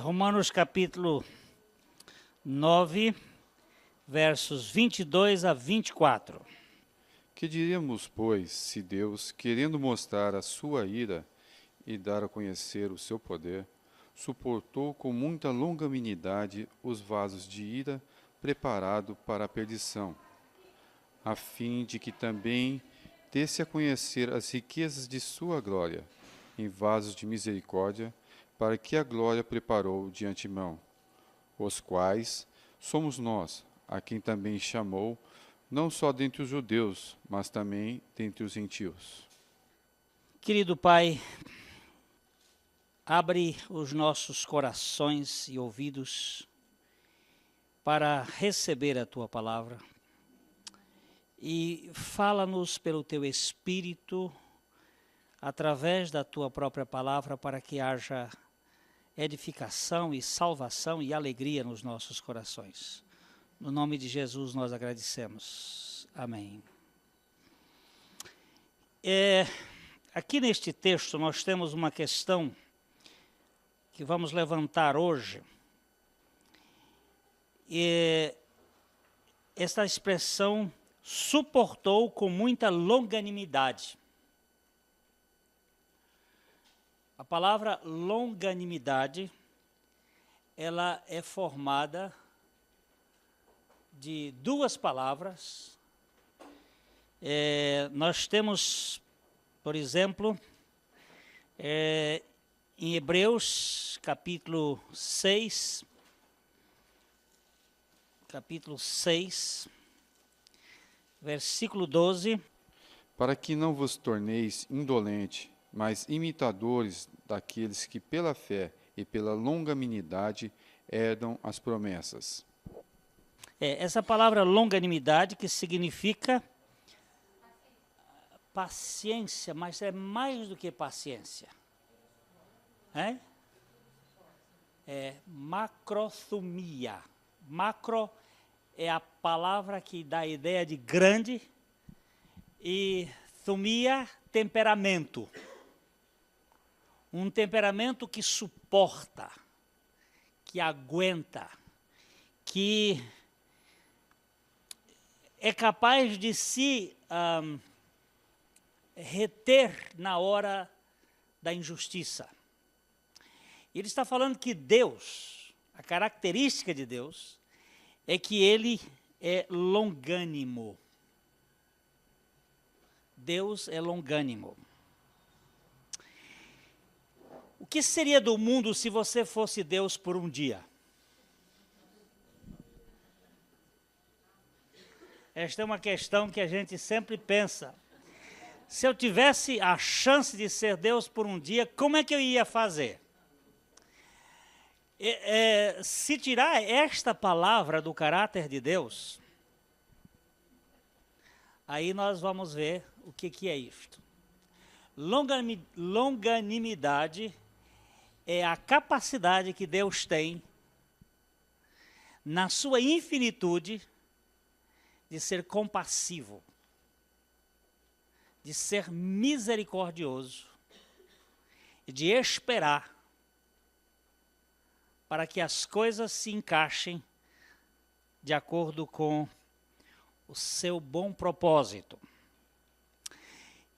Romanos capítulo 9, versos 22 a 24. Que diríamos, pois, se Deus, querendo mostrar a sua ira e dar a conhecer o seu poder, suportou com muita longanimidade os vasos de ira preparado para a perdição, a fim de que também desse a conhecer as riquezas de sua glória, em vasos de misericórdia, para que a glória preparou de antemão, os quais somos nós, a quem também chamou, não só dentre os judeus, mas também dentre os gentios. Querido Pai, abre os nossos corações e ouvidos para receber a Tua palavra e fala-nos pelo Teu Espírito, através da Tua própria palavra, para que haja edificação e salvação e alegria nos nossos corações. No nome de Jesus nós agradecemos. Amém. Aqui neste texto nós temos uma questão que vamos levantar hoje. Esta expressão suportou com muita longanimidade. A palavra longanimidade, ela é formada de duas palavras. Nós temos, por exemplo, em Hebreus, capítulo 6, versículo 12. Para que não vos torneis indolente, mas imitadores daqueles que pela fé e pela longanimidade herdam as promessas. Essa palavra longanimidade, que significa paciência, mas é mais do que paciência. Macrothumia. Macro é a palavra que dá a ideia de grande e thumia, temperamento. Um temperamento que suporta, que aguenta, que é capaz de se reter na hora da injustiça. Ele está falando que Deus, a característica de Deus, é que Ele é longânimo. Deus é longânimo. O que seria do mundo se você fosse Deus por um dia? Esta é uma questão que a gente sempre pensa. Se eu tivesse a chance de ser Deus por um dia, como é que eu ia fazer? Se tirar esta palavra do caráter de Deus, aí nós vamos ver o que é isto. Longanimidade é a capacidade que Deus tem, na sua infinitude, de ser compassivo, de ser misericordioso e de esperar para que as coisas se encaixem de acordo com o seu bom propósito.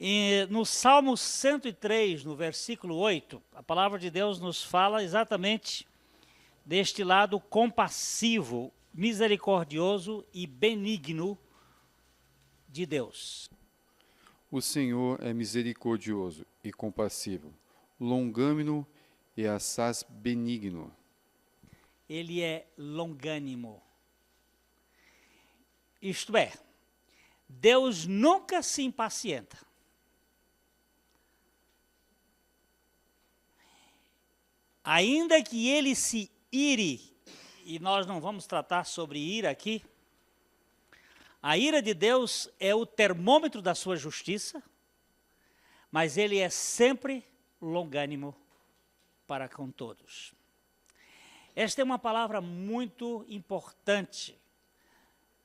E no Salmo 103, no versículo 8, a palavra de Deus nos fala exatamente deste lado compassivo, misericordioso e benigno de Deus. O Senhor é misericordioso e compassivo, longânimo e assaz benigno. Ele é longânimo. Isto é, Deus nunca se impacienta. Ainda que ele se ire, e nós não vamos tratar sobre ira aqui, a ira de Deus é o termômetro da sua justiça, mas ele é sempre longânimo para com todos. Esta é uma palavra muito importante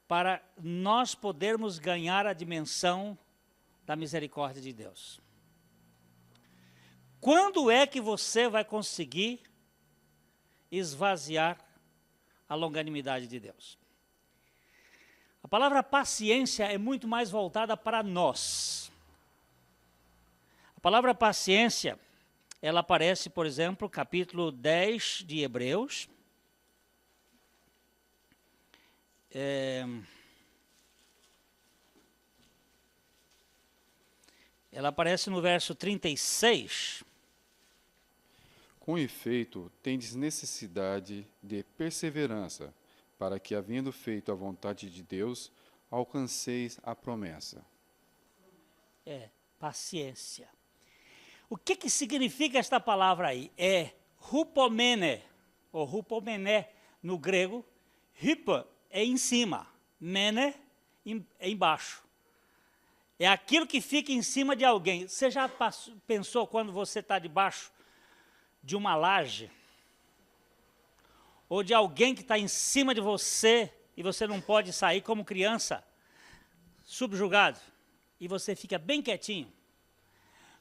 para nós podermos ganhar a dimensão da misericórdia de Deus. Quando é que você vai conseguir esvaziar a longanimidade de Deus. A palavra paciência é muito mais voltada para nós. A palavra paciência, ela aparece, por exemplo, capítulo 10 de Hebreus. Ela aparece no verso 36. Com efeito, tendes necessidade de perseverança, para que, havendo feito a vontade de Deus, alcanceis a promessa. Paciência. O que significa esta palavra aí? É hupomene, ou hupomené no grego. Hypo é em cima, mene é embaixo. É aquilo que fica em cima de alguém. Você já pensou quando você está debaixo de uma laje? Ou de alguém que está em cima de você e você não pode sair como criança, subjugado, e você fica bem quietinho?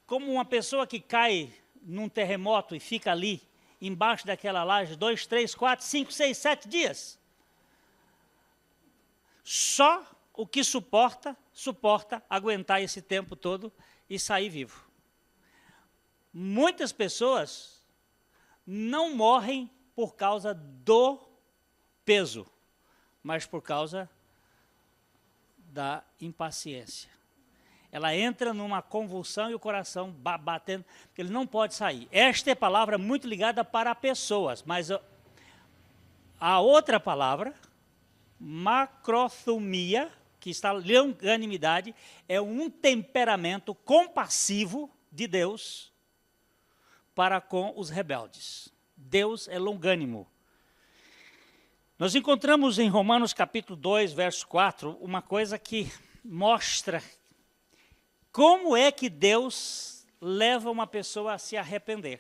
Como uma pessoa que cai num terremoto e fica ali, embaixo daquela laje, 2, 3, 4, 5, 6, 7 dias. Só o que suporta aguentar esse tempo todo e sair vivo. Muitas pessoas não morrem por causa do peso, mas por causa da impaciência. Ela entra numa convulsão e o coração batendo, porque ele não pode sair. Esta é palavra muito ligada para pessoas, mas a outra palavra, macrothumia, que está longanimidade, é um temperamento compassivo de Deus para com os rebeldes. Deus é longânimo. Nós encontramos em Romanos capítulo 2, verso 4, uma coisa que mostra como é que Deus leva uma pessoa a se arrepender.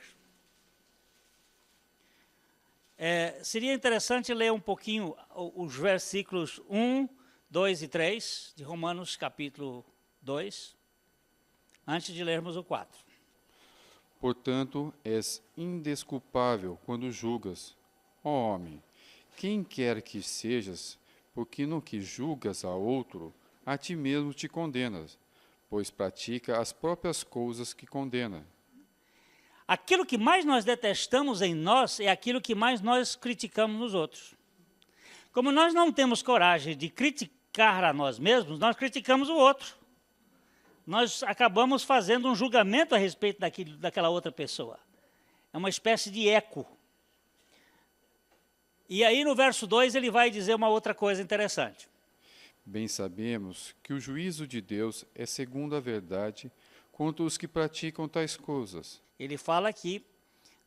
Seria interessante ler um pouquinho os versículos 1, 2 e 3 de Romanos capítulo 2, antes de lermos o 4. Portanto, és indesculpável quando julgas, ó homem, quem quer que sejas, porque no que julgas a outro, a ti mesmo te condenas, pois pratica as próprias coisas que condena. Aquilo que mais nós detestamos em nós é aquilo que mais nós criticamos nos outros. Como nós não temos coragem de criticar a nós mesmos, nós criticamos o outro. Nós acabamos fazendo um julgamento a respeito daquela outra pessoa. É uma espécie de eco. E aí no verso 2 ele vai dizer uma outra coisa interessante. Bem sabemos que o juízo de Deus é segundo a verdade contra os que praticam tais coisas. Ele fala que,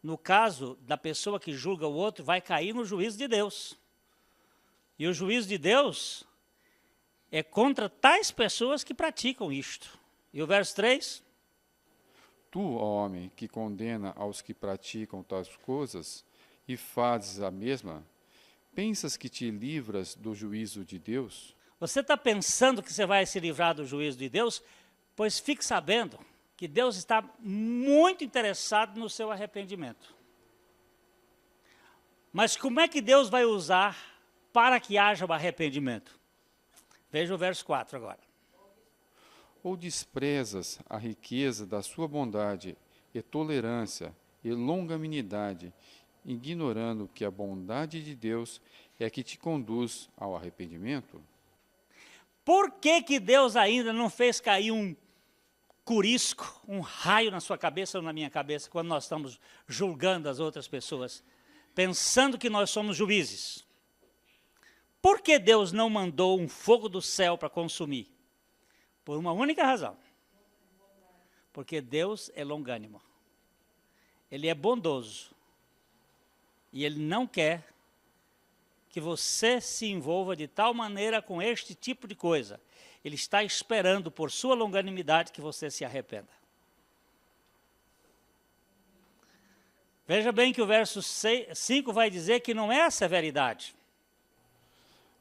no caso da pessoa que julga o outro, vai cair no juízo de Deus. E o juízo de Deus é contra tais pessoas que praticam isto. E o verso 3? Tu, ó homem, que condena aos que praticam tais coisas e fazes a mesma, pensas que te livras do juízo de Deus? Você está pensando que você vai se livrar do juízo de Deus? Pois fique sabendo que Deus está muito interessado no seu arrependimento. Mas como é que Deus vai usar para que haja o arrependimento? Veja o verso 4 agora. Ou desprezas a riqueza da sua bondade e tolerância e longanimidade, ignorando que a bondade de Deus é a que te conduz ao arrependimento? Por que Deus ainda não fez cair um curisco, um raio na sua cabeça ou na minha cabeça, quando nós estamos julgando as outras pessoas, pensando que nós somos juízes? Por que Deus não mandou um fogo do céu para consumir? Por uma única razão. Porque Deus é longânimo. Ele é bondoso. E Ele não quer que você se envolva de tal maneira com este tipo de coisa. Ele está esperando por sua longanimidade que você se arrependa. Veja bem que o verso 5 vai dizer que não é a severidade.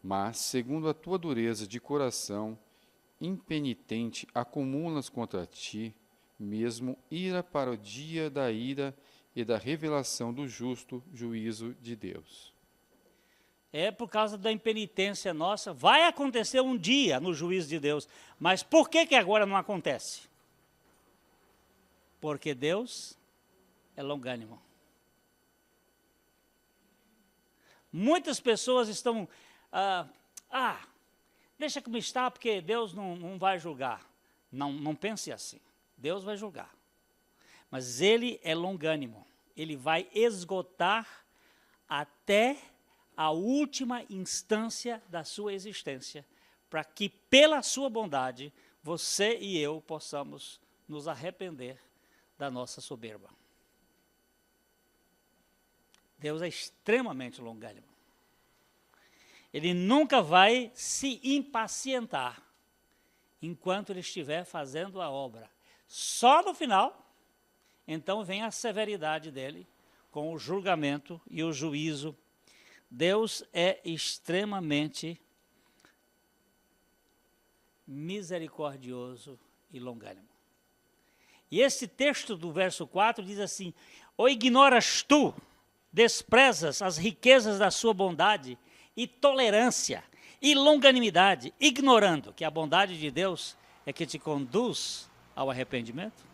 Mas, segundo a tua dureza de coração, impenitente, acumulas contra ti mesmo ira para o dia da ira e da revelação do justo juízo de Deus. É por causa da impenitência nossa. Vai acontecer um dia no juízo de Deus. Mas por que agora não acontece? Porque Deus é longânimo. Muitas pessoas estão... deixa como está, porque Deus não vai julgar. Não pense assim. Deus vai julgar. Mas Ele é longânimo. Ele vai esgotar até a última instância da sua existência, para que, pela sua bondade, você e eu possamos nos arrepender da nossa soberba. Deus é extremamente longânimo. Ele nunca vai se impacientar enquanto ele estiver fazendo a obra. Só no final, então vem a severidade dele, com o julgamento e o juízo. Deus é extremamente misericordioso e longânimo. E esse texto do verso 4 diz assim: ou ignoras tu, desprezas as riquezas da sua bondade e tolerância e longanimidade, ignorando que a bondade de Deus é que te conduz ao arrependimento?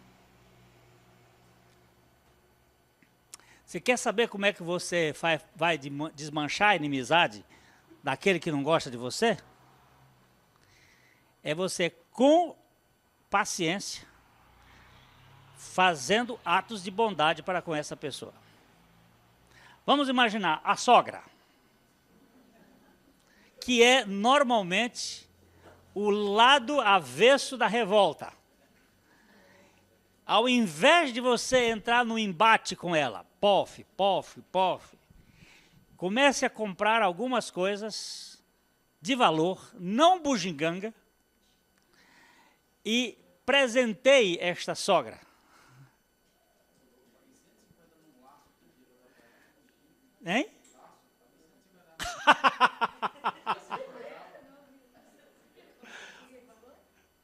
Você quer saber como é que você vai desmanchar a inimizade daquele que não gosta de você? É você, com paciência, fazendo atos de bondade para com essa pessoa. Vamos imaginar a sogra, que é normalmente o lado avesso da revolta. Ao invés de você entrar no embate com ela, pof, comece a comprar algumas coisas de valor, não bugiganga, e presenteie esta sogra. Hein?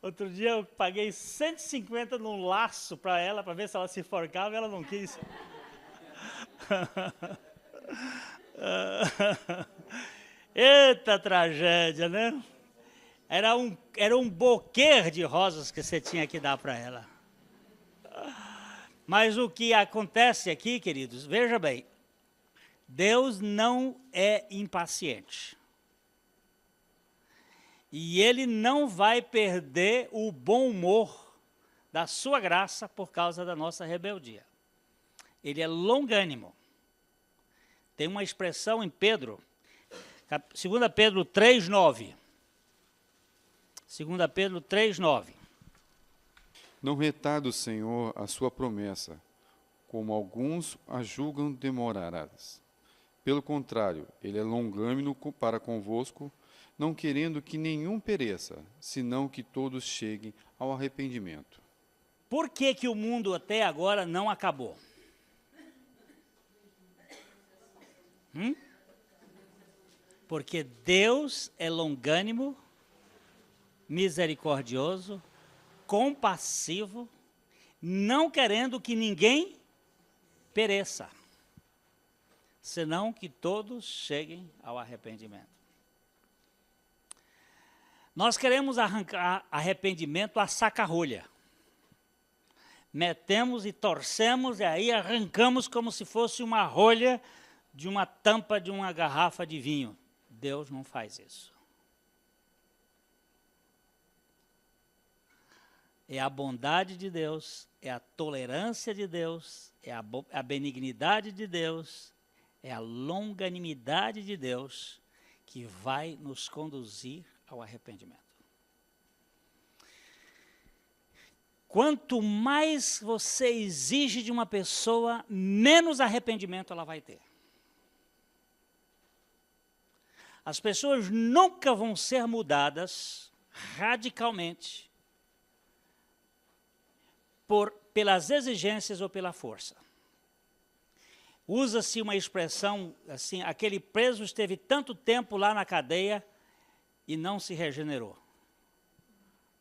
Outro dia eu paguei 150 num laço para ela, para ver se ela se enforcava, e ela não quis. Eita tragédia, né? Era um buquê de rosas que você tinha que dar para ela. Mas o que acontece aqui, queridos, veja bem, Deus não é impaciente. E Ele não vai perder o bom humor da sua graça por causa da nossa rebeldia. Ele é longânimo. Tem uma expressão em Pedro, 2 Pedro 3,9. 2 Pedro 3,9. Não retarda o Senhor a sua promessa, como alguns a julgam demoradas. Pelo contrário, ele é longânimo para convosco, não querendo que nenhum pereça, senão que todos cheguem ao arrependimento. Por que o mundo até agora não acabou? Porque Deus é longânimo, misericordioso, compassivo, não querendo que ninguém pereça, senão que todos cheguem ao arrependimento. Nós queremos arrancar arrependimento a saca-rolha. Metemos e torcemos e aí arrancamos como se fosse uma rolha de uma tampa de uma garrafa de vinho. Deus não faz isso. É a bondade de Deus, é a tolerância de Deus, é a benignidade de Deus, é a longanimidade de Deus que vai nos conduzir ao arrependimento. Quanto mais você exige de uma pessoa, menos arrependimento ela vai ter. As pessoas nunca vão ser mudadas radicalmente pelas exigências ou pela força. Usa-se uma expressão assim: aquele preso esteve tanto tempo lá na cadeia e não se regenerou.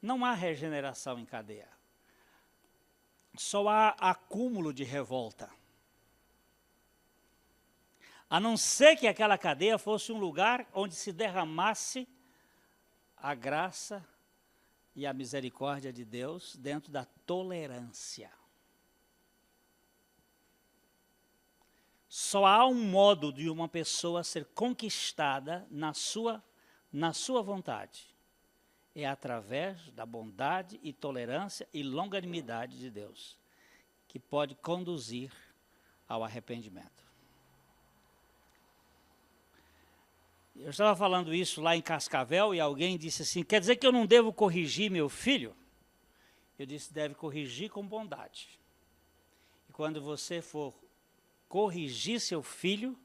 Não há regeneração em cadeia. Só há acúmulo de revolta. a não ser que aquela cadeia fosse um lugar onde se derramasse a graça e a misericórdia de Deus dentro da tolerância. Só há um modo de uma pessoa ser conquistada na sua vontade. É através da bondade e tolerância e longanimidade de Deus, que pode conduzir ao arrependimento. Eu estava falando isso lá em Cascavel e alguém disse assim, quer dizer que eu não devo corrigir meu filho? Eu disse, deve corrigir com bondade. E quando você for corrigir seu filho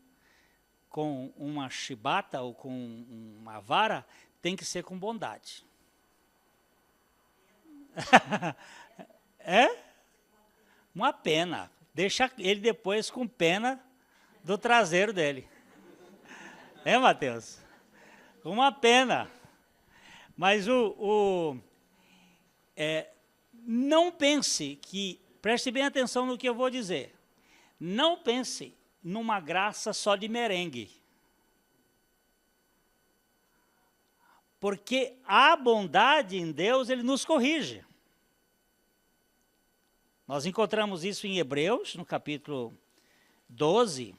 com uma chibata ou com uma vara, tem que ser com bondade. É? Uma pena. Deixa ele depois com pena do traseiro dele. É, Mateus? Uma pena. Mas não pense que, preste bem atenção no que eu vou dizer, não pense numa graça só de merengue. Porque a bondade em Deus, Ele nos corrige. Nós encontramos isso em Hebreus, no capítulo 12.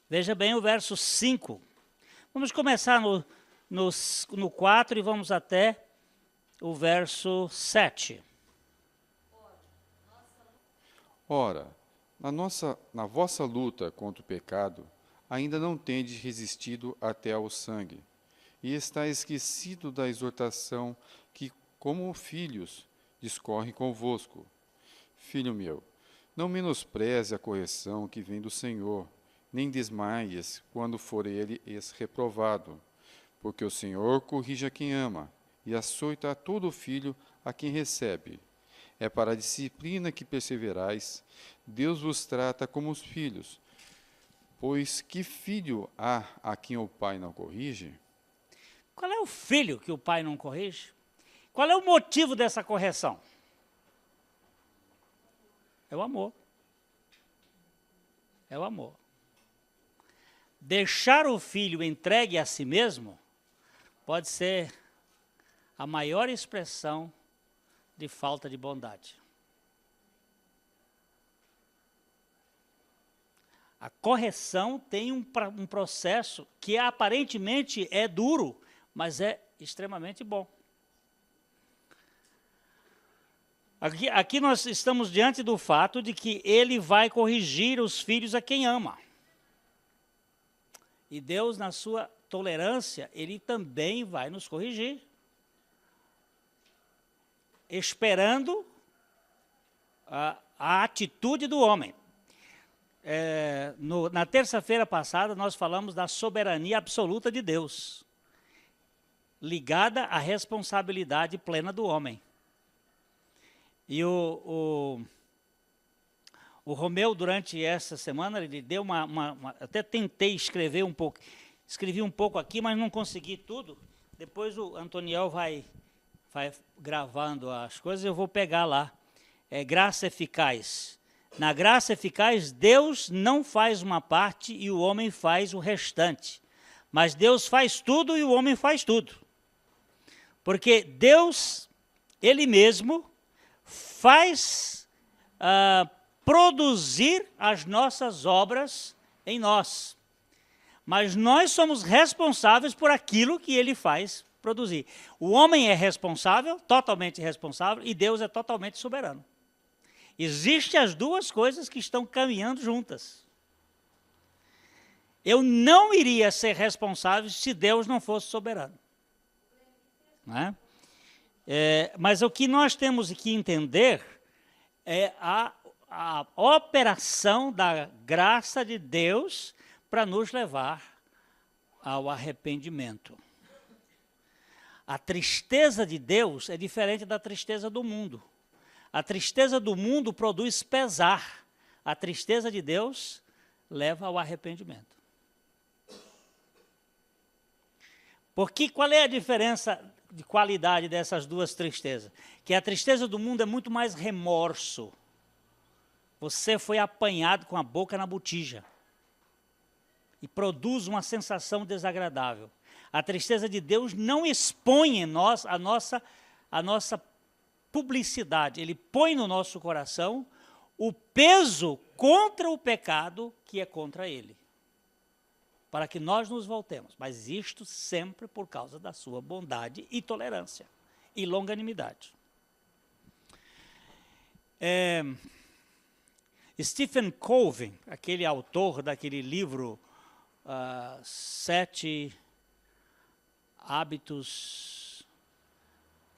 Veja bem o verso 5. Vamos começar no 4 e vamos até o verso 7. Ora, na vossa luta contra o pecado, ainda não tendes resistido até ao sangue, e está esquecido da exortação que, como filhos, discorre convosco. Filho meu, não menospreze a correção que vem do Senhor, nem desmaies quando for ele reprovado, porque o Senhor corrige a quem ama, e açoita a todo filho a quem recebe. É para a disciplina que perseverais, Deus vos trata como os filhos. Pois que filho há a quem o pai não corrige? Qual é o filho que o pai não corrige? Qual é o motivo dessa correção? É o amor. É o amor. Deixar o filho entregue a si mesmo pode ser a maior expressão de falta de bondade. A correção tem um processo que aparentemente é duro, mas é extremamente bom. Aqui nós estamos diante do fato de que ele vai corrigir os filhos a quem ama. E Deus, na sua tolerância, ele também vai nos corrigir. Esperando a atitude do homem. Na terça-feira passada, nós falamos da soberania absoluta de Deus, ligada à responsabilidade plena do homem. E o Romeu, durante essa semana, ele deu até tentei escrever um pouco, escrevi um pouco aqui, mas não consegui tudo. Depois o Antoniel vai gravando as coisas, eu vou pegar lá. Graça eficaz. Na graça eficaz, Deus não faz uma parte e o homem faz o restante. Mas Deus faz tudo e o homem faz tudo. Porque Deus, Ele mesmo, faz produzir as nossas obras em nós. Mas nós somos responsáveis por aquilo que Ele faz produzir. O homem é responsável, totalmente responsável, e Deus é totalmente soberano. Existem as duas coisas que estão caminhando juntas. Eu não iria ser responsável se Deus não fosse soberano. Não é? Mas o que nós temos que entender é a operação da graça de Deus para nos levar ao arrependimento. A tristeza de Deus é diferente da tristeza do mundo. A tristeza do mundo produz pesar. A tristeza de Deus leva ao arrependimento. Porque qual é a diferença de qualidade dessas duas tristezas? Que a tristeza do mundo é muito mais remorso. Você foi apanhado com a boca na botija. e produz uma sensação desagradável. A tristeza de Deus não expõe em nós a nossa publicidade. Ele põe no nosso coração o peso contra o pecado que é contra ele, para que nós nos voltemos. Mas isto sempre por causa da sua bondade e tolerância e longanimidade. Stephen Covey, aquele autor daquele livro 7 hábitos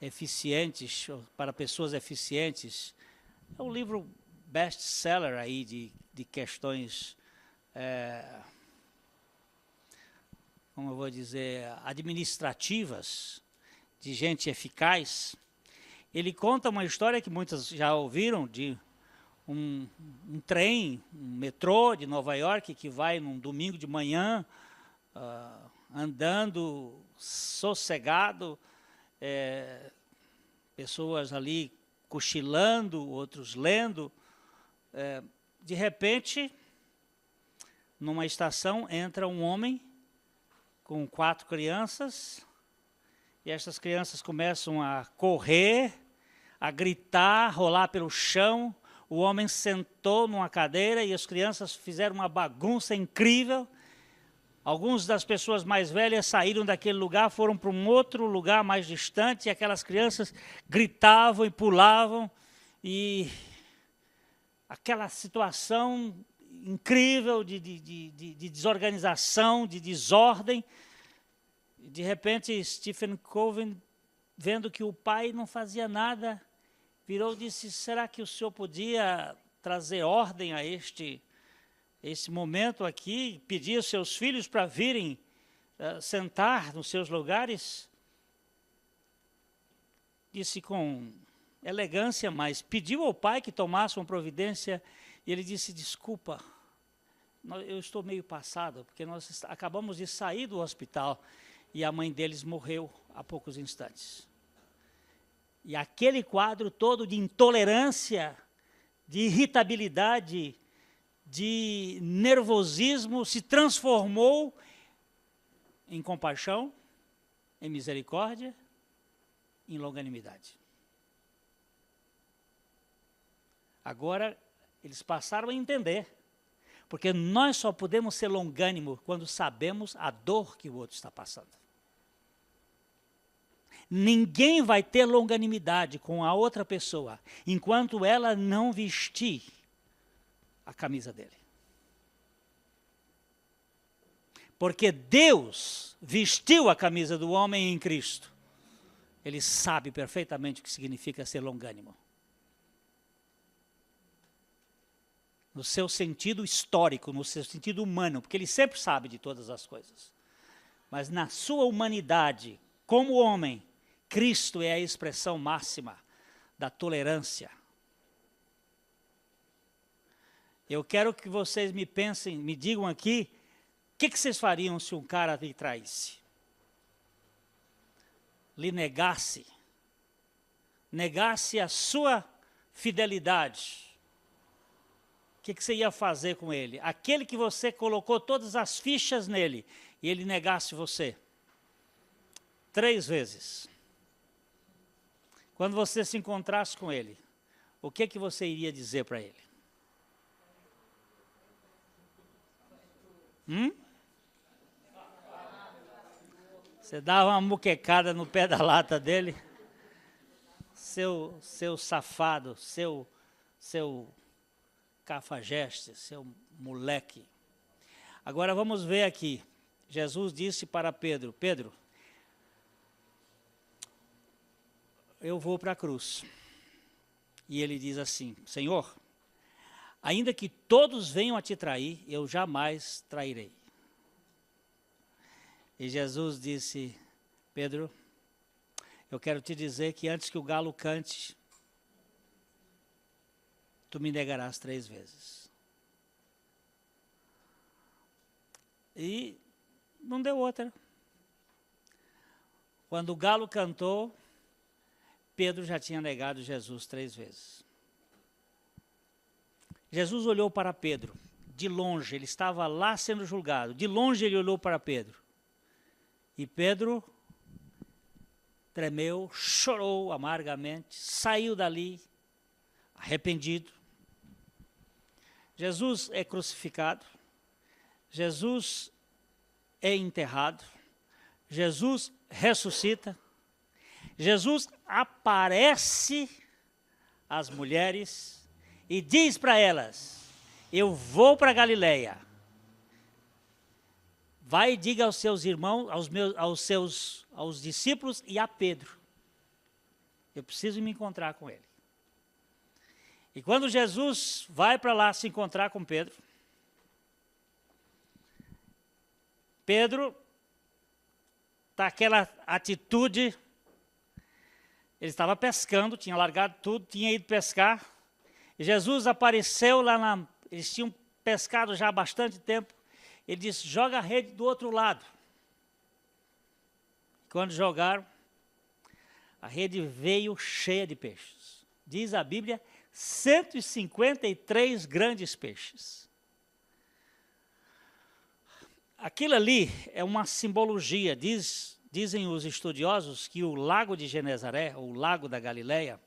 eficientes para pessoas eficientes, é um livro best-seller aí de questões, como eu vou dizer, administrativas, de gente eficaz. Ele conta uma história que muitos já ouviram, de um trem, um metrô de Nova York, que vai num domingo de manhã, andando sossegado, pessoas ali cochilando, outros lendo. De repente, numa estação, entra um homem com 4 crianças, e essas crianças começam a correr, a gritar, rolar pelo chão. O homem sentou numa cadeira e as crianças fizeram uma bagunça incrível. Algumas das pessoas mais velhas saíram daquele lugar, foram para um outro lugar mais distante, e aquelas crianças gritavam e pulavam, e aquela situação incrível de desorganização, de desordem. De repente, Stephen Covey, vendo que o pai não fazia nada, virou e disse: será que o senhor podia trazer ordem a este momento aqui, pedir aos seus filhos para virem sentar nos seus lugares? Disse com elegância, mas pediu ao pai que tomasse uma providência, e ele disse: desculpa, eu estou meio passado, porque nós acabamos de sair do hospital e a mãe deles morreu há poucos instantes. E aquele quadro todo de intolerância, de irritabilidade, de nervosismo se transformou em compaixão, em misericórdia, em longanimidade. Agora, eles passaram a entender, porque nós só podemos ser longânimos quando sabemos a dor que o outro está passando. Ninguém vai ter longanimidade com a outra pessoa enquanto ela não vestir a camisa dele. Porque Deus vestiu a camisa do homem em Cristo. Ele sabe perfeitamente o que significa ser longânimo. No seu sentido histórico, no seu sentido humano, porque ele sempre sabe de todas as coisas. Mas na sua humanidade, como homem, Cristo é a expressão máxima da tolerância. Eu quero que vocês me pensem, me digam aqui, o que vocês fariam se um cara lhe traísse? Lhe negasse a sua fidelidade. O que você ia fazer com ele? Aquele que você colocou todas as fichas nele, e ele negasse você 3 vezes. Quando você se encontrasse com ele, o que você iria dizer para ele? Você dava uma muquecada no pé da lata dele? Seu safado, seu cafajeste, seu moleque. Agora vamos ver aqui. Jesus disse para Pedro: Pedro, eu vou para a cruz. E ele diz assim: Senhor, ainda que todos venham a te trair, eu jamais trairei. E Jesus disse: Pedro, eu quero te dizer que antes que o galo cante, tu me negarás 3 vezes. E não deu outra. Quando o galo cantou, Pedro já tinha negado Jesus 3 vezes. Jesus olhou para Pedro, de longe, ele estava lá sendo julgado, de longe ele olhou para Pedro. E Pedro tremeu, chorou amargamente, saiu dali, arrependido. Jesus é crucificado, Jesus é enterrado, Jesus ressuscita, Jesus aparece às mulheres e diz para elas: eu vou para Galileia. Vai e diga aos seus irmãos, aos discípulos e a Pedro. Eu preciso me encontrar com ele. E quando Jesus vai para lá se encontrar com Pedro, Pedro está aquela atitude, ele estava pescando, tinha largado tudo, tinha ido pescar, e Jesus apareceu lá, eles tinham pescado já há bastante tempo, ele disse: joga a rede do outro lado. Quando jogaram, a rede veio cheia de peixes. Diz a Bíblia, 153 grandes peixes. Aquilo ali é uma simbologia. Dizem os estudiosos que o lago de Genezaré, ou o lago da Galileia,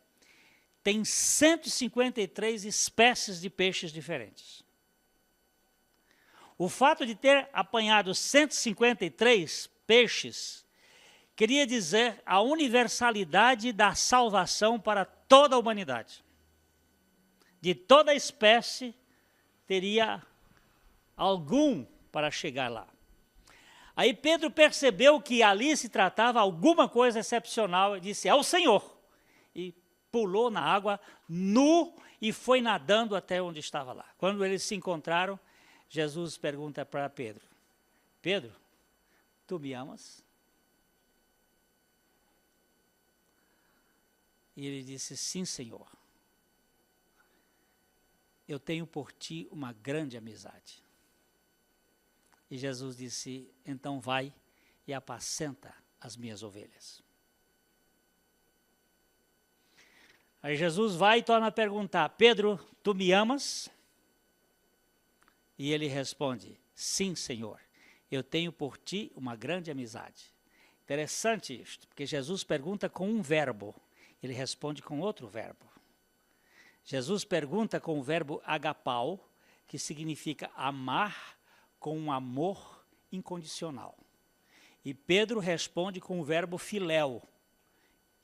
tem 153 espécies de peixes diferentes. O fato de ter apanhado 153 peixes queria dizer a universalidade da salvação para toda a humanidade. De toda a espécie, teria algum para chegar lá. Aí Pedro percebeu que ali se tratava alguma coisa excepcional e disse: é o Senhor. E pulou na água nu e foi nadando até onde estava lá. Quando eles se encontraram, Jesus pergunta para Pedro: Pedro, tu me amas? E ele disse: sim, Senhor. Eu tenho por ti uma grande amizade. E Jesus disse: então vai e apacenta as minhas ovelhas. Aí Jesus vai e torna a perguntar: Pedro, tu me amas? E ele responde: sim, Senhor, eu tenho por ti uma grande amizade. Interessante isto, porque Jesus pergunta com um verbo, ele responde com outro verbo. Jesus pergunta com o verbo agapau, que significa amar com um amor incondicional. E Pedro responde com o verbo filéu,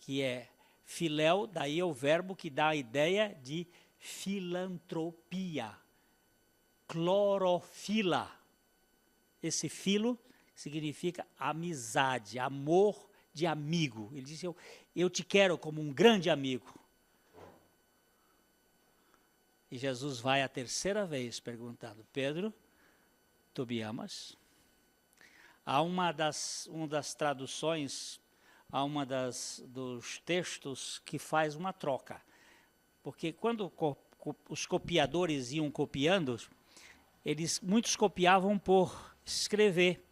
que é filéu, daí é o verbo que dá a ideia de filantropia. Clorofila. Esse filo significa amizade, amor de amigo. Ele diz: eu te quero como um grande amigo. E Jesus vai a terceira vez perguntando: Pedro, tu me amas? Há uma das traduções, há dos textos que faz uma troca. Porque quando os copiadores iam copiando, muitos copiavam por escrever,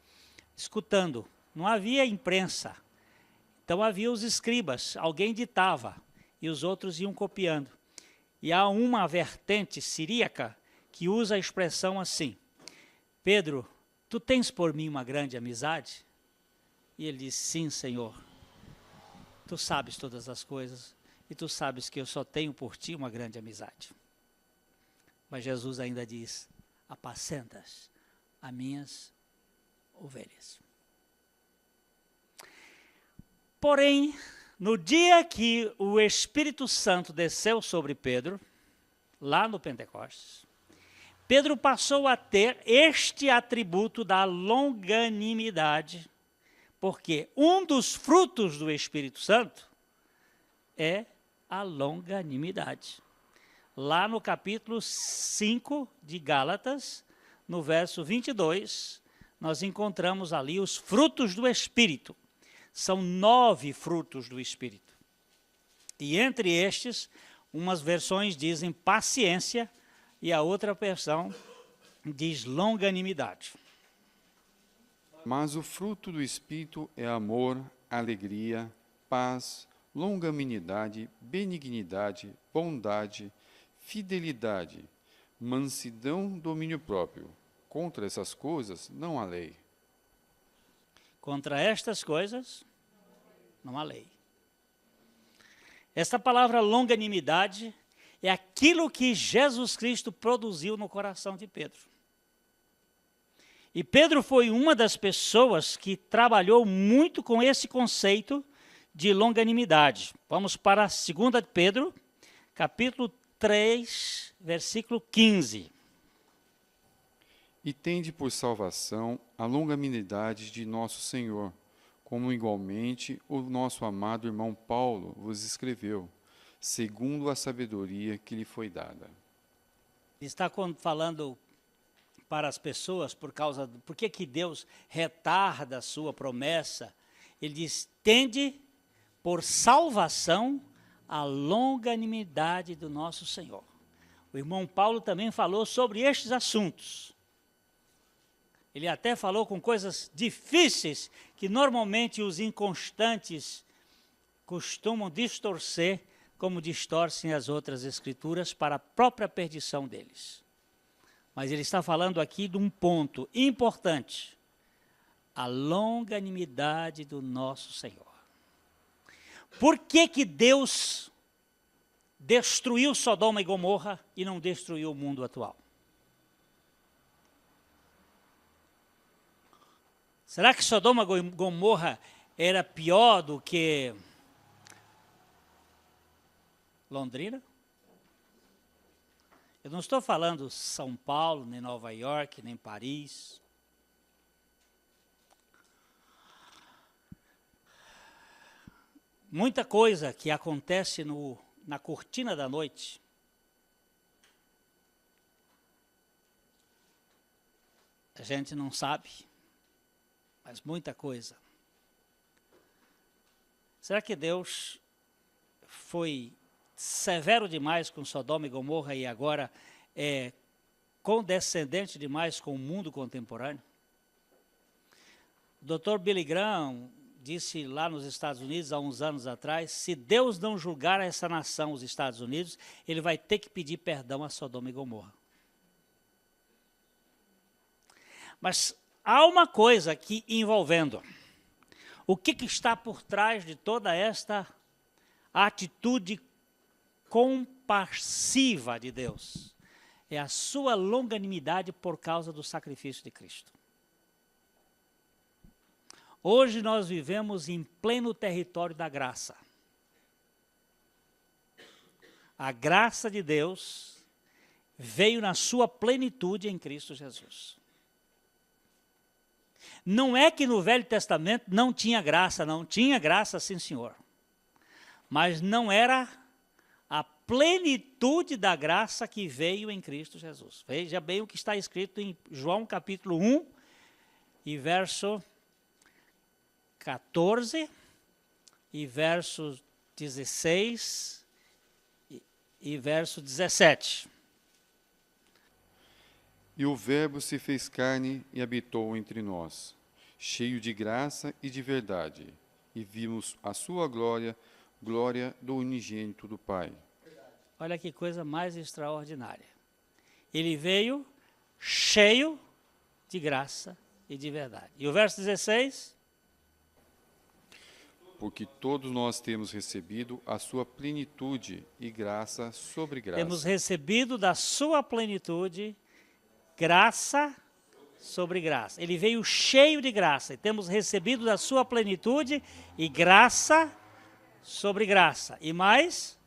escutando. Não havia imprensa. Então havia os escribas, alguém ditava e os outros iam copiando. E há uma vertente siríaca que usa a expressão assim: Pedro, tu tens por mim uma grande amizade? E ele diz: sim, Senhor. Tu sabes todas as coisas e tu sabes que eu só tenho por ti uma grande amizade. Mas Jesus ainda diz: apacentas as minhas ovelhas. Porém, no dia que o Espírito Santo desceu sobre Pedro, lá no Pentecostes, Pedro passou a ter este atributo da longanimidade, porque um dos frutos do Espírito Santo é a longanimidade. Lá no capítulo 5 de Gálatas, no verso 22, nós encontramos ali os frutos do Espírito. São 9 frutos do Espírito. E entre estes, umas versões dizem paciência e a outra versão diz longanimidade. Mas o fruto do Espírito é amor, alegria, paz, longanimidade, benignidade, bondade, fidelidade, Mansidão, domínio próprio. Contra essas coisas não há lei. Contra estas coisas não há lei. Esta palavra longanimidade é aquilo que Jesus Cristo produziu no coração de Pedro. E Pedro foi uma das pessoas que trabalhou muito com esse conceito de longanimidade. Vamos para 2 Pedro, capítulo 3, versículo 15. E tende por salvação a longanimidade de nosso Senhor, como igualmente o nosso amado irmão Paulo vos escreveu, segundo a sabedoria que lhe foi dada. Está falando para as pessoas por que Deus retarda a sua promessa. Ele diz, tende por salvação a longanimidade do nosso Senhor. O irmão Paulo também falou sobre estes assuntos. Ele até falou com coisas difíceis que normalmente os inconstantes costumam distorcer, como distorcem as outras escrituras para a própria perdição deles. Mas ele está falando aqui de um ponto importante, a longanimidade do nosso Senhor. Por que Deus destruiu Sodoma e Gomorra e não destruiu o mundo atual? Será que Sodoma e Gomorra era pior do que Londrina? Eu não estou falando São Paulo, nem Nova York, nem Paris. Muita coisa que acontece na cortina da noite a gente não sabe, mas muita coisa. Será que Deus foi severo demais com Sodoma e Gomorra e agora é condescendente demais com o mundo contemporâneo? O Dr. Billy Graham disse lá nos Estados Unidos, há uns anos atrás, se Deus não julgar essa nação, os Estados Unidos, ele vai ter que pedir perdão a Sodoma e Gomorra. Mas há uma coisa aqui envolvendo. O que está por trás de toda esta atitude compassiva de Deus? É a sua longanimidade por causa do sacrifício de Cristo. Hoje nós vivemos em pleno território da graça. A graça de Deus veio na sua plenitude em Cristo Jesus. Não é que no Velho Testamento não tinha graça, não tinha graça, sim, senhor. Mas não era a plenitude da graça que veio em Cristo Jesus. Veja bem o que está escrito em João capítulo 1 e verso 14 e verso 16 e verso 17. E o Verbo se fez carne e habitou entre nós, cheio de graça e de verdade, e vimos a sua glória, glória do unigênito do Pai. Olha que coisa mais extraordinária. Ele veio cheio de graça e de verdade. E o verso 16... Porque todos nós temos recebido a sua plenitude e graça sobre graça. Temos recebido da sua plenitude graça sobre graça. Ele veio cheio de graça e temos recebido da sua plenitude e graça sobre graça. E mais?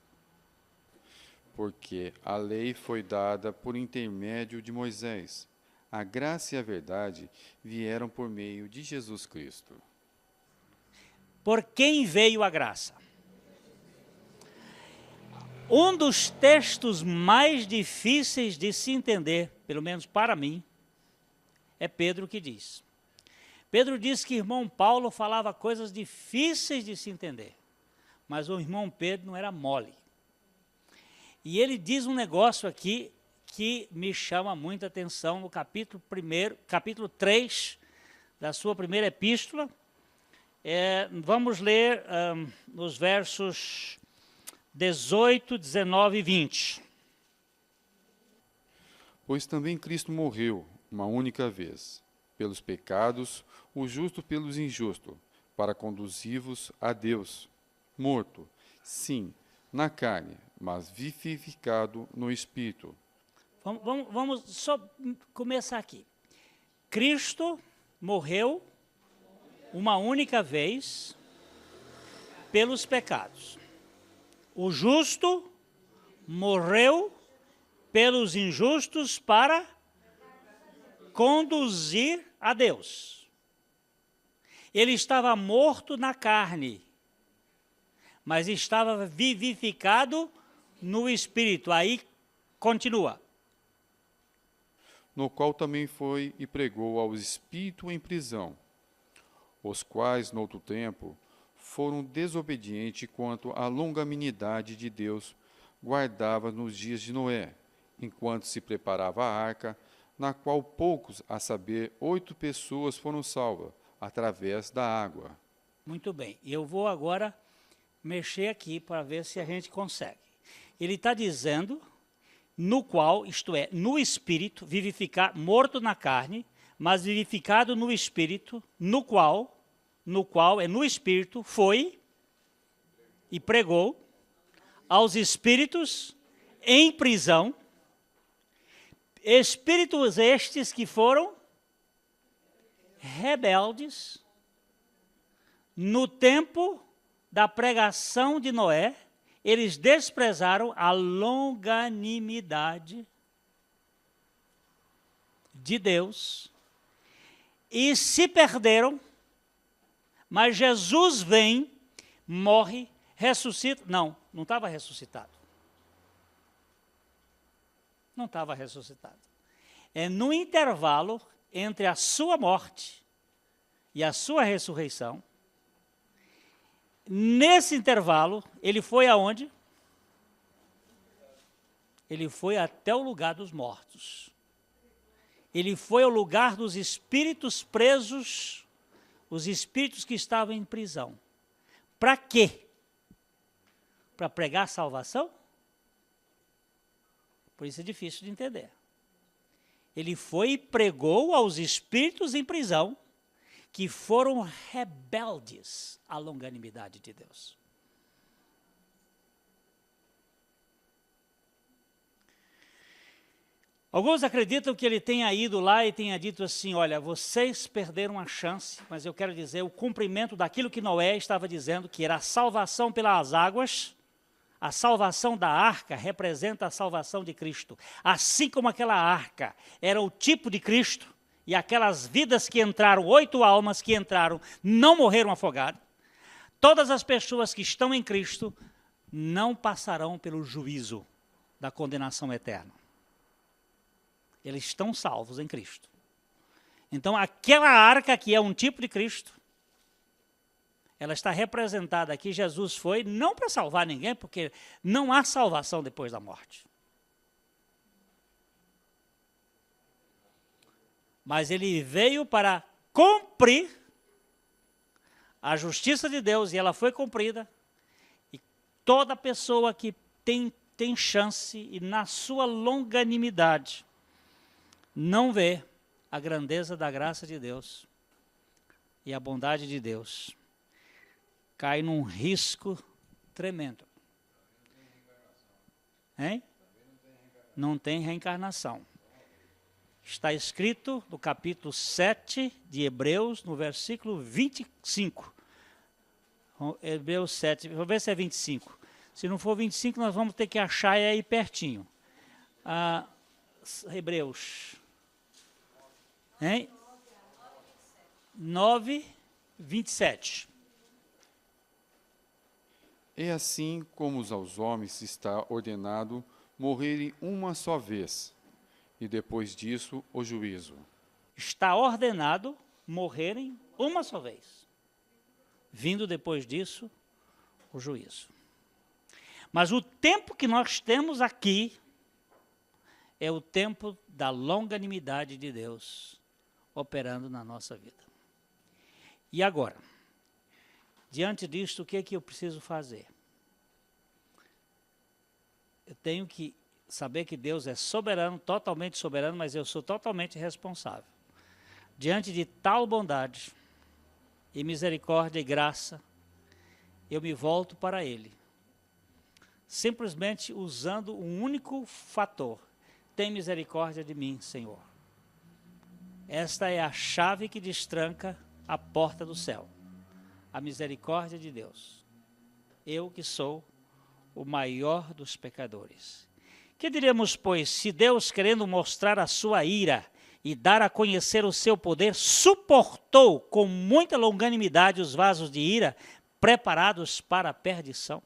Porque a lei foi dada por intermédio de Moisés. A graça e a verdade vieram por meio de Jesus Cristo. Por quem veio a graça? Um dos textos mais difíceis de se entender, pelo menos para mim, é Pedro que diz. Pedro diz que o irmão Paulo falava coisas difíceis de se entender, mas o irmão Pedro não era mole. E ele diz um negócio aqui que me chama muita atenção no capítulo 3 da sua primeira epístola. Vamos ler nos versos 18, 19 e 20. Pois também Cristo morreu uma única vez, pelos pecados, o justo pelos injustos, para conduzir-vos a Deus, morto, sim, na carne, mas vivificado no Espírito. Vamos só começar aqui. Cristo morreu uma única vez pelos pecados. O justo morreu pelos injustos para conduzir a Deus. Ele estava morto na carne, mas estava vivificado no Espírito. Aí continua. No qual também foi e pregou aos espíritos em prisão, os quais, no outro tempo, foram desobedientes quanto à longanimidade de Deus guardava nos dias de Noé, enquanto se preparava a arca, na qual poucos, a saber, 8 pessoas foram salvas, através da água. Muito bem. Eu vou agora mexer aqui para ver se a gente consegue. Ele está dizendo, no qual, isto é, no Espírito, vivificar, morto na carne, mas vivificado no Espírito, no qual é no Espírito, foi e pregou aos espíritos em prisão, espíritos estes que foram rebeldes no tempo da pregação de Noé. Eles desprezaram a longanimidade de Deus e se perderam, mas Jesus vem, morre, ressuscita. Não estava ressuscitado. Não estava ressuscitado. É no intervalo entre a sua morte e a sua ressurreição. Nesse intervalo, ele foi aonde? Ele foi até o lugar dos mortos. Ele foi ao lugar dos espíritos presos, os espíritos que estavam em prisão. Para quê? Para pregar salvação? Por isso é difícil de entender. Ele foi e pregou aos espíritos em prisão que foram rebeldes à longanimidade de Deus. Alguns acreditam que ele tenha ido lá e tenha dito assim, olha, vocês perderam a chance, mas eu quero dizer o cumprimento daquilo que Noé estava dizendo, que era a salvação pelas águas. A salvação da arca representa a salvação de Cristo. Assim como aquela arca era o tipo de Cristo, e aquelas vidas que entraram, 8 almas que entraram, não morreram afogadas, todas as pessoas que estão em Cristo não passarão pelo juízo da condenação eterna. Eles estão salvos em Cristo. Então, aquela arca que é um tipo de Cristo, ela está representada aqui. Jesus foi não para salvar ninguém, porque não há salvação depois da morte. Mas ele veio para cumprir a justiça de Deus, e ela foi cumprida. E toda pessoa que tem chance, e na sua longanimidade, não vê a grandeza da graça de Deus e a bondade de Deus, cai num risco tremendo. Hein? Não tem reencarnação. Está escrito no capítulo 7 de Hebreus, no versículo 25. Hebreus 7, vou ver se é 25. Se não for 25, nós vamos ter que achar aí pertinho. Hebreus. Hein? 9, 27. É assim como aos homens está ordenado morrerem uma só vez, e depois disso o juízo. Está ordenado morrerem uma só vez, vindo depois disso o juízo. Mas o tempo que nós temos aqui é o tempo da longanimidade de Deus operando na nossa vida. E agora, diante disto, o que é que eu preciso fazer? Eu tenho que saber que Deus é soberano, totalmente soberano, mas eu sou totalmente responsável. Diante de tal bondade e misericórdia e graça, eu me volto para Ele. Simplesmente usando um único fator. Tem misericórdia de mim, Senhor. Esta é a chave que destranca a porta do céu. A misericórdia de Deus. Eu que sou o maior dos pecadores. Que diremos, pois, se Deus, querendo mostrar a sua ira e dar a conhecer o seu poder, suportou com muita longanimidade os vasos de ira preparados para a perdição?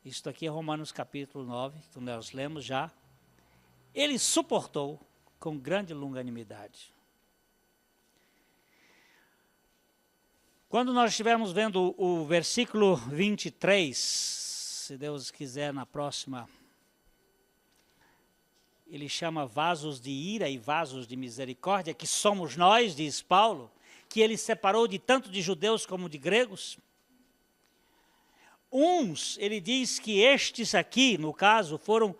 Isto aqui é Romanos capítulo 9, que nós lemos já. Ele suportou com grande longanimidade. Quando nós estivermos vendo o versículo 23, se Deus quiser na próxima, ele chama vasos de ira e vasos de misericórdia, que somos nós, diz Paulo, que ele separou de tanto de judeus como de gregos. Uns, ele diz que estes aqui, no caso, foram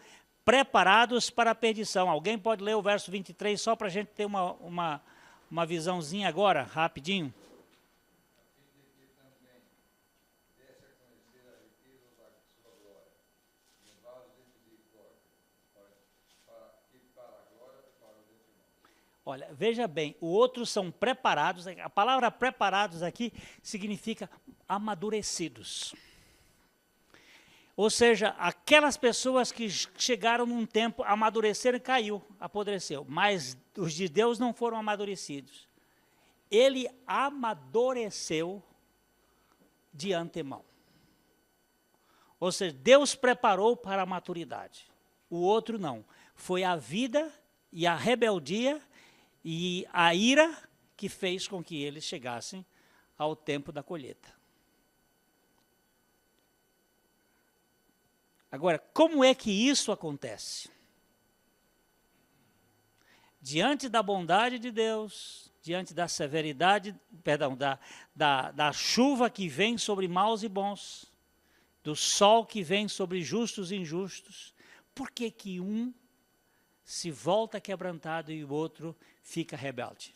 preparados para a perdição. Alguém pode ler o verso 23 só para a gente ter uma visãozinha agora, rapidinho? Olha, veja bem, os outros são preparados, a palavra preparados aqui significa amadurecidos. Ou seja, aquelas pessoas que chegaram num tempo, amadureceram e caiu, apodreceu. Mas os de Deus não foram amadurecidos. Ele amadureceu de antemão. Ou seja, Deus preparou para a maturidade. O outro não. Foi a vida e a rebeldia e a ira que fez com que eles chegassem ao tempo da colheita. Agora, como é que isso acontece? Diante da bondade de Deus, diante da severidade, da chuva que vem sobre maus e bons, do sol que vem sobre justos e injustos, por que que um se volta quebrantado e o outro fica rebelde?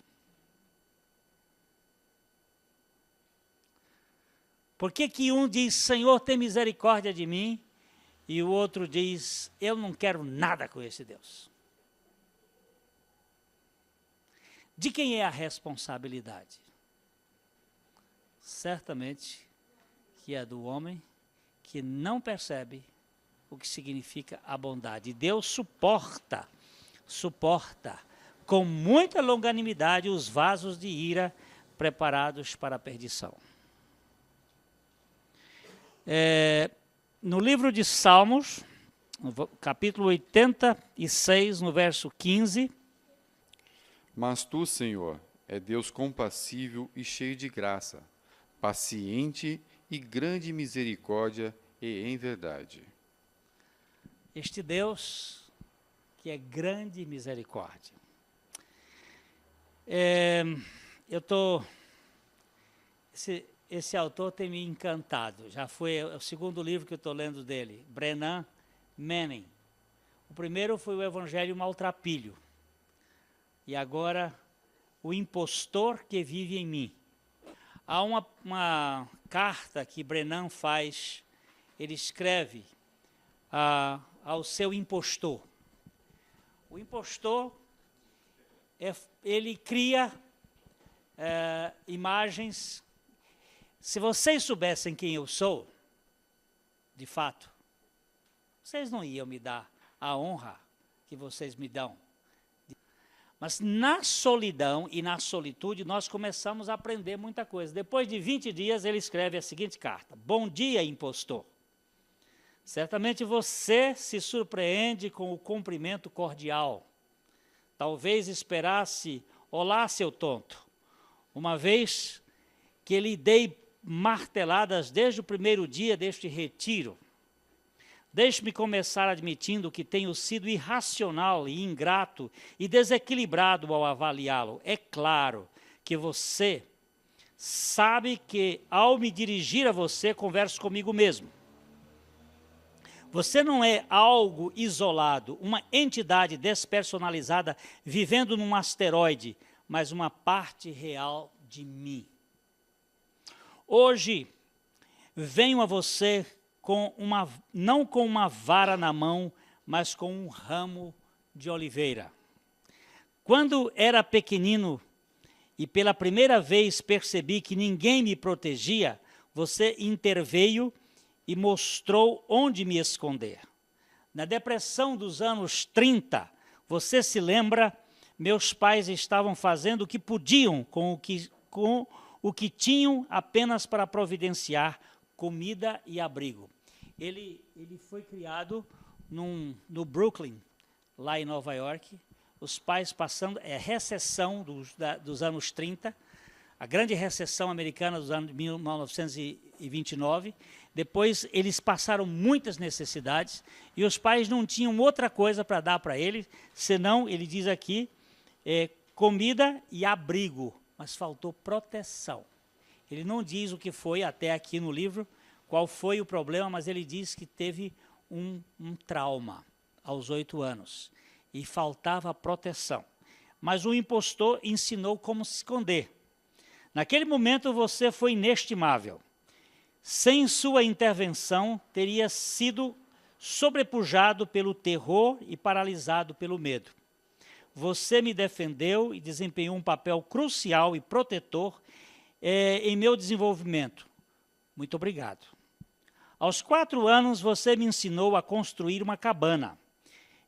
Por que que um diz, Senhor, tem misericórdia de mim, e o outro diz, eu não quero nada com esse Deus? De quem é a responsabilidade? Certamente que é do homem que não percebe o que significa a bondade. Deus suporta com muita longanimidade os vasos de ira preparados para a perdição. No livro de Salmos, no capítulo 86, no verso 15. Mas tu, Senhor, é Deus compassível e cheio de graça, paciente e grande misericórdia e em verdade. Este Deus que é grande misericórdia. Esse autor tem me encantado. Já foi o segundo livro que eu estou lendo dele, Brennan Manning. O primeiro foi o Evangelho Maltrapilho. E agora, O Impostor que Vive em Mim. Há uma carta que Brennan faz, ele escreve ao seu impostor. O impostor, ele cria imagens. Se vocês soubessem quem eu sou, de fato, vocês não iam me dar a honra que vocês me dão. Mas na solidão e na solitude, nós começamos a aprender muita coisa. Depois de 20 dias, ele escreve a seguinte carta. Bom dia, impostor. Certamente você se surpreende com o cumprimento cordial. Talvez esperasse, olá, seu tonto, uma vez que lhe dei marteladas desde o primeiro dia deste retiro. Deixe-me começar admitindo que tenho sido irracional e ingrato e desequilibrado ao avaliá-lo. É claro que você sabe que, ao me dirigir a você, converso comigo mesmo. Você não é algo isolado, uma entidade despersonalizada vivendo num asteroide, mas uma parte real de mim. Hoje, venho a você não com uma vara na mão, mas com um ramo de oliveira. Quando era pequenino e pela primeira vez percebi que ninguém me protegia, você interveio e mostrou onde me esconder. Na depressão dos anos 30, você se lembra, meus pais estavam fazendo o que podiam com o que tinham apenas para providenciar comida e abrigo. Ele foi criado no Brooklyn, lá em Nova York, os pais passando, recessão dos anos 30, a grande recessão americana dos anos de 1929, depois eles passaram muitas necessidades e os pais não tinham outra coisa para dar para ele, senão, ele diz aqui, comida e abrigo, mas faltou proteção. Ele não diz o que foi até aqui no livro, qual foi o problema, mas ele diz que teve um trauma aos 8 anos e faltava proteção. Mas o impostor ensinou como se esconder. Naquele momento você foi inestimável. Sem sua intervenção, teria sido sobrepujado pelo terror e paralisado pelo medo. Você me defendeu e desempenhou um papel crucial e protetor em meu desenvolvimento. Muito obrigado. Aos 4 anos, você me ensinou a construir uma cabana.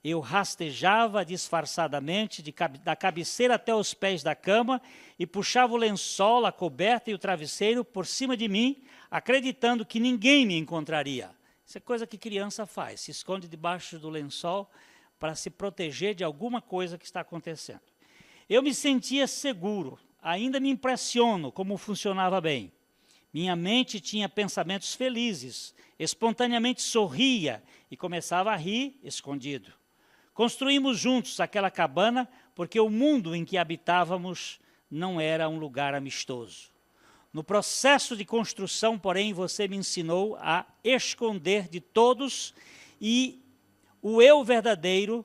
Eu rastejava disfarçadamente da cabeceira até os pés da cama e puxava o lençol, a coberta e o travesseiro por cima de mim, acreditando que ninguém me encontraria. Isso é coisa que criança faz, se esconde debaixo do lençol para se proteger de alguma coisa que está acontecendo. Eu me sentia seguro, ainda me impressiono como funcionava bem. Minha mente tinha pensamentos felizes, espontaneamente sorria e começava a rir escondido. Construímos juntos aquela cabana porque o mundo em que habitávamos não era um lugar amistoso. No processo de construção, porém, você me ensinou a esconder de todos e o eu verdadeiro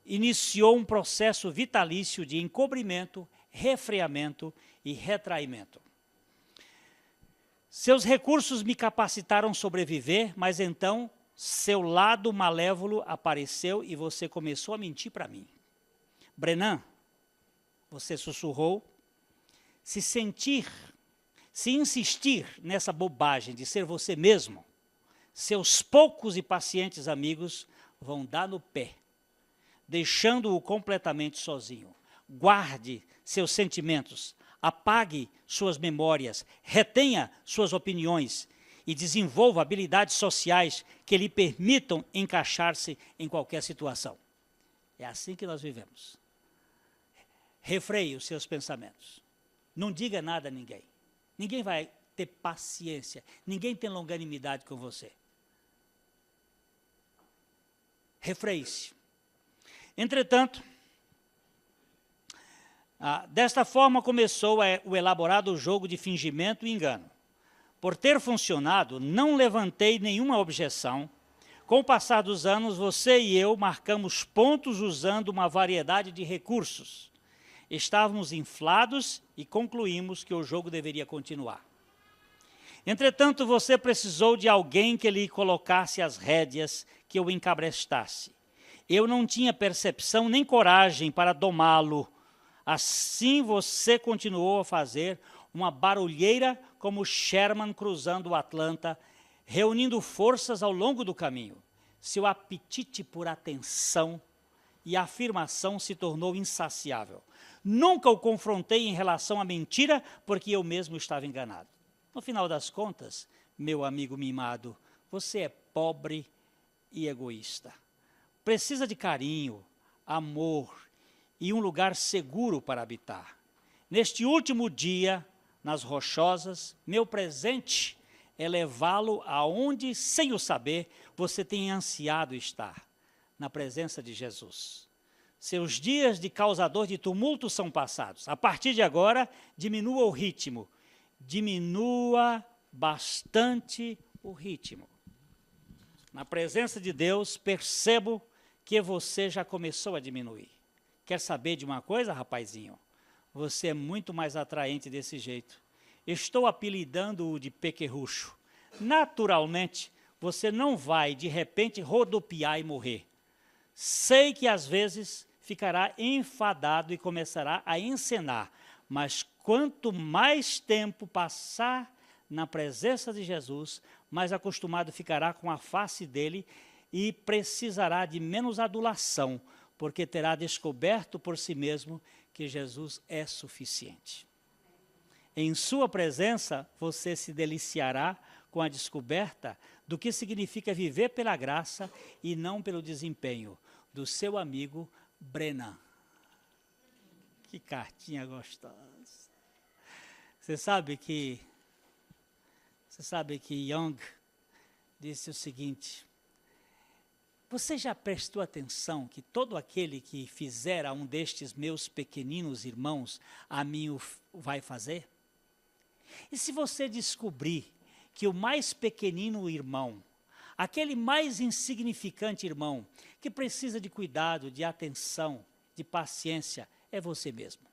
iniciou um processo vitalício de encobrimento, refreamento e retraimento. Seus recursos me capacitaram a sobreviver, mas então seu lado malévolo apareceu e você começou a mentir para mim. Brennan, você sussurrou, se insistir nessa bobagem de ser você mesmo, seus poucos e pacientes amigos vão dar no pé, deixando-o completamente sozinho. Guarde seus sentimentos, apague suas memórias, retenha suas opiniões e desenvolva habilidades sociais que lhe permitam encaixar-se em qualquer situação. É assim que nós vivemos. Refreie os seus pensamentos. Não diga nada a ninguém. Ninguém vai ter paciência. Ninguém tem longanimidade com você. Refreie-se. Entretanto, desta forma começou o elaborado jogo de fingimento e engano. Por ter funcionado, não levantei nenhuma objeção. Com o passar dos anos, você e eu marcamos pontos usando uma variedade de recursos. Estávamos inflados e concluímos que o jogo deveria continuar. Entretanto, você precisou de alguém que lhe colocasse as rédeas, que o encabrestasse. Eu não tinha percepção nem coragem para domá-lo. Assim você continuou a fazer uma barulheira como Sherman cruzando o Atlanta, reunindo forças ao longo do caminho. Seu apetite por atenção e afirmação se tornou insaciável. Nunca o confrontei em relação à mentira, porque eu mesmo estava enganado. No final das contas, meu amigo mimado, você é pobre e egoísta. Precisa de carinho, amor e um lugar seguro para habitar. Neste último dia, nas Rochosas, meu presente é levá-lo aonde, sem o saber, você tem ansiado estar, na presença de Jesus. Seus dias de causador de tumulto são passados. A partir de agora, diminua o ritmo. Diminua bastante o ritmo. na presença de Deus, percebo que você já começou a diminuir. Quer saber de uma coisa, rapazinho? Você é muito mais atraente desse jeito. Estou apelidando-o de pequerrucho. Naturalmente, você não vai, de repente, rodopiar e morrer. Sei que, às vezes, ficará enfadado e começará a encenar, mas quanto mais tempo passar na presença de Jesus, mais acostumado ficará com a face dele e precisará de menos adulação, porque terá descoberto por si mesmo que Jesus é suficiente. Em sua presença, você se deliciará com a descoberta do que significa viver pela graça e não pelo desempenho, do seu amigo Brennan. Que cartinha gostosa. Você sabe que Jung disse o seguinte: você já prestou atenção que todo aquele que fizer a um destes meus pequeninos irmãos, a mim o vai fazer? E se você descobrir que o mais pequenino irmão, aquele mais insignificante irmão, que precisa de cuidado, de atenção, de paciência, é você mesmo.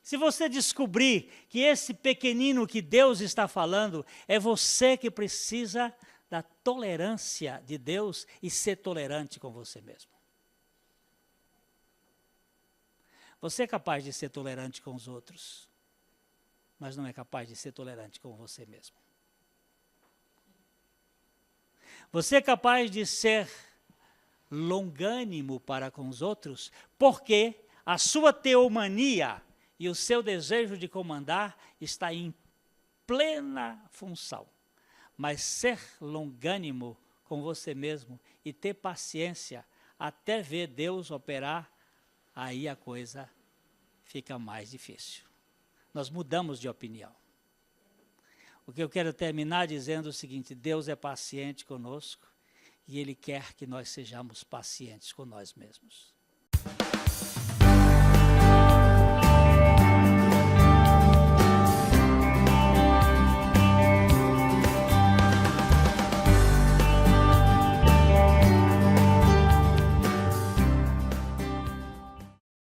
Se você descobrir que esse pequenino que Deus está falando, é você que precisa da tolerância de Deus e ser tolerante com você mesmo. Você é capaz de ser tolerante com os outros, mas não é capaz de ser tolerante com você mesmo. Você é capaz de ser longânimo para com os outros, porque a sua teomania e o seu desejo de comandar está em plena função. Mas ser longânimo com você mesmo e ter paciência até ver Deus operar, aí a coisa fica mais difícil. Nós mudamos de opinião. O que eu quero terminar dizendo é o seguinte: Deus é paciente conosco e Ele quer que nós sejamos pacientes com nós mesmos.